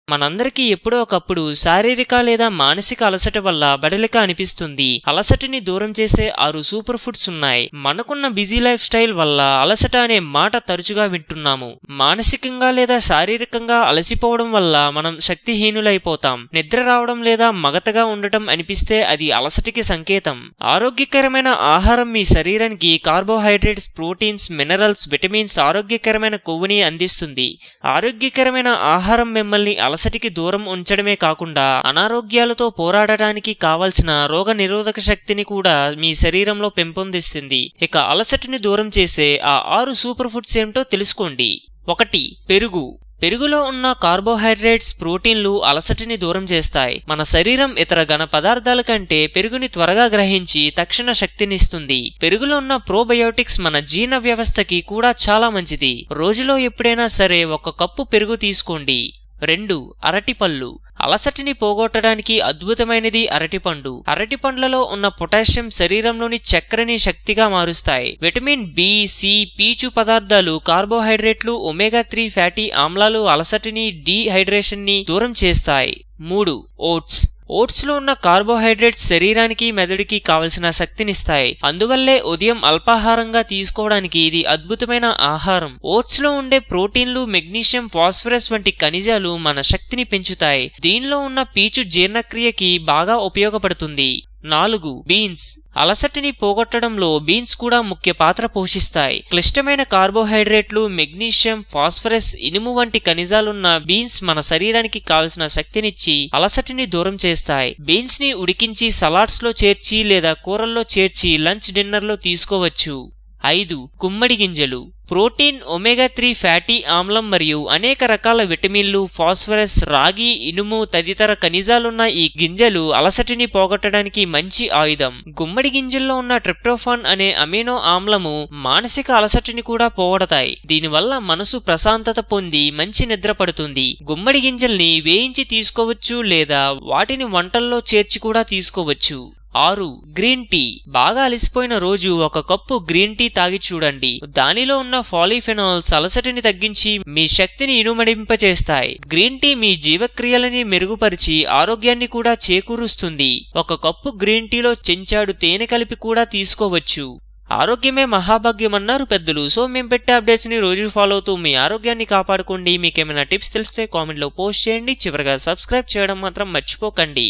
మనందరికీ ఎప్పుడో ఒకప్పుడు శారీరక లేదా మానసిక అలసట వల్ల బడలిక అనిపిస్తుంది. అలసటని దూరం చేసే 6 సూపర్ ఫుడ్స్ ఉన్నాయి. మనకున్న బిజీ లైఫ్ స్టైల్ వల్ల అలసట అనే మాట తరచుగా వింటున్నాము. మానసికంగా లేదా శారీరకంగా అలసిపోవడం వల్ల మనం శక్తిహీనులైపోతాం. నిద్ర రావడం లేదా మగతగా ఉండటం అనిపిస్తే అది అలసటికి సంకేతం. ఆరోగ్యకరమైన ఆహారం మీ శరీరానికి కార్బోహైడ్రేట్స్, ప్రోటీన్స్, మినరల్స్, విటమిన్స్, ఆరోగ్యకరమైన కొవ్వుని అందిస్తుంది. ఆరోగ్యకరమైన ఆహారం మిమ్మల్ని అలసటికి దూరం ఉంచడమే కాకుండా అనారోగ్యాలతో పోరాడటానికి కావలసిన రోగ నిరోధక శక్తిని కూడా మీ శరీరంలో పెంపొందిస్తుంది. ఇక అలసటిని దూరం చేసే ఆ 6 సూపర్ ఫుడ్స్ ఏమిటో తెలుసుకోండి. 1. పెరుగు. పెరుగులో ఉన్న కార్బోహైడ్రేట్స్, ప్రోటీన్లు అలసటిని దూరం చేస్తాయి. మన శరీరం ఇతర ఘన పదార్థాల కంటే పెరుగుని త్వరగా గ్రహించి తక్షణ శక్తినిస్తుంది. పెరుగులో ఉన్న ప్రోబయోటిక్స్ మన జీర్ణ వ్యవస్థకి కూడా చాలా మంచిది. రోజులో ఎప్పుడైనా సరే 1 కప్పు పెరుగు తీసుకోండి. 2. అరటిపళ్ళు. అలసటిని పోగొట్టడానికి అద్భుతమైనది అరటిపండు. అరటిపండ్లలో ఉన్న పొటాషియం శరీరంలోని చక్కెరని శక్తిగా మారుస్తాయి. విటమిన్ బి, సి, పీచు పదార్థాలు, కార్బోహైడ్రేట్లు, ఒమేగా 3 ఫ్యాటీ ఆమ్లాలు అలసటిని, డీహైడ్రేషన్ ని దూరం చేస్తాయి. 3. ఓట్స్. ఓట్స్ లో ఉన్న కార్బోహైడ్రేట్స్ శరీరానికి, మెదడుకి కావలసిన శక్తినిస్తాయి. అందువల్లే ఉదయం అల్పాహారంగా తీసుకోవడానికి ఇది అద్భుతమైన ఆహారం. ఓట్స్ లో ఉండే ప్రోటీన్లు, మెగ్నీషియం, ఫాస్ఫరస్ వంటి ఖనిజాలు మన శక్తిని పెంచుతాయి. దీనిలో ఉన్న పీచు జీర్ణక్రియకి బాగా ఉపయోగపడుతుంది. 4. బీన్స్. అలసటిని పోగొట్టడంలో బీన్స్ కూడా ముఖ్య పాత్ర పోషిస్తాయి. క్లిష్టమైన కార్బోహైడ్రేట్లు, మెగ్నీషియం, ఫాస్ఫరస్, ఇనుము వంటి ఖనిజాలున్న బీన్స్ మన శరీరానికి కావలసిన శక్తినిచ్చి అలసటిని దూరం చేస్తాయి. బీన్స్ ని ఉడికించి సలాడ్స్ లో చేర్చి లేదా కూరల్లో చేర్చి లంచ్, డిన్నర్ లో తీసుకోవచ్చు. 5. గుమ్మడి గింజలు. ప్రోటీన్, ఒమేగా 3 ఫ్యాటీ ఆమ్లం మరియు అనేక రకాల విటమిన్లు, ఫాస్ఫరస్, రాగి, ఇనుము తదితర ఖనిజాలున్న ఈ గింజలు అలసటిని పోగొట్టడానికి మంచి ఆయుధం. గుమ్మడి గింజల్లో ఉన్న ట్రిప్టోఫాన్ అనే అమినో ఆమ్లము మానసిక అలసటిని కూడా పోగొడతాయి. దీనివల్ల మనసు ప్రశాంతత పొంది మంచి నిద్ర పడుతుంది. గుమ్మడి గింజల్ని వేయించి తీసుకోవచ్చు లేదా వాటిని వంటల్లో చేర్చి కూడా తీసుకోవచ్చు. 6. Green tea. బాగా అలసిపోయిన రోజు 1 కప్పు గ్రీన్ టీ తాగి చూడండి. దానిలో ఉన్న పాలిఫెనాల్స్ అలసటిని తగ్గించి మీ శక్తిని ఇనుమడింపచేస్తాయి. గ్రీన్ టీ మీ జీవక్రియలని మెరుగుపరిచి ఆరోగ్యాన్ని కూడా చేకూరుస్తుంది. 1 కప్పు గ్రీన్ టీలో చెంచాడు తేనె కలిపి కూడా తీసుకోవచ్చు. ఆరోగ్యమే మహాభాగ్యమన్నారు పెద్దలు. సో మేము పెట్టే అప్డేట్స్ ని రోజు ఫాలో అవుతూ మీ ఆరోగ్యాన్ని కాపాడుకోండి. మీకేమైనా టిప్స్ తెలిస్తే కామెంట్ లో పోస్ట్ చేయండి. చివరగా సబ్స్క్రైబ్ చేయడం మాత్రం మర్చిపోకండి.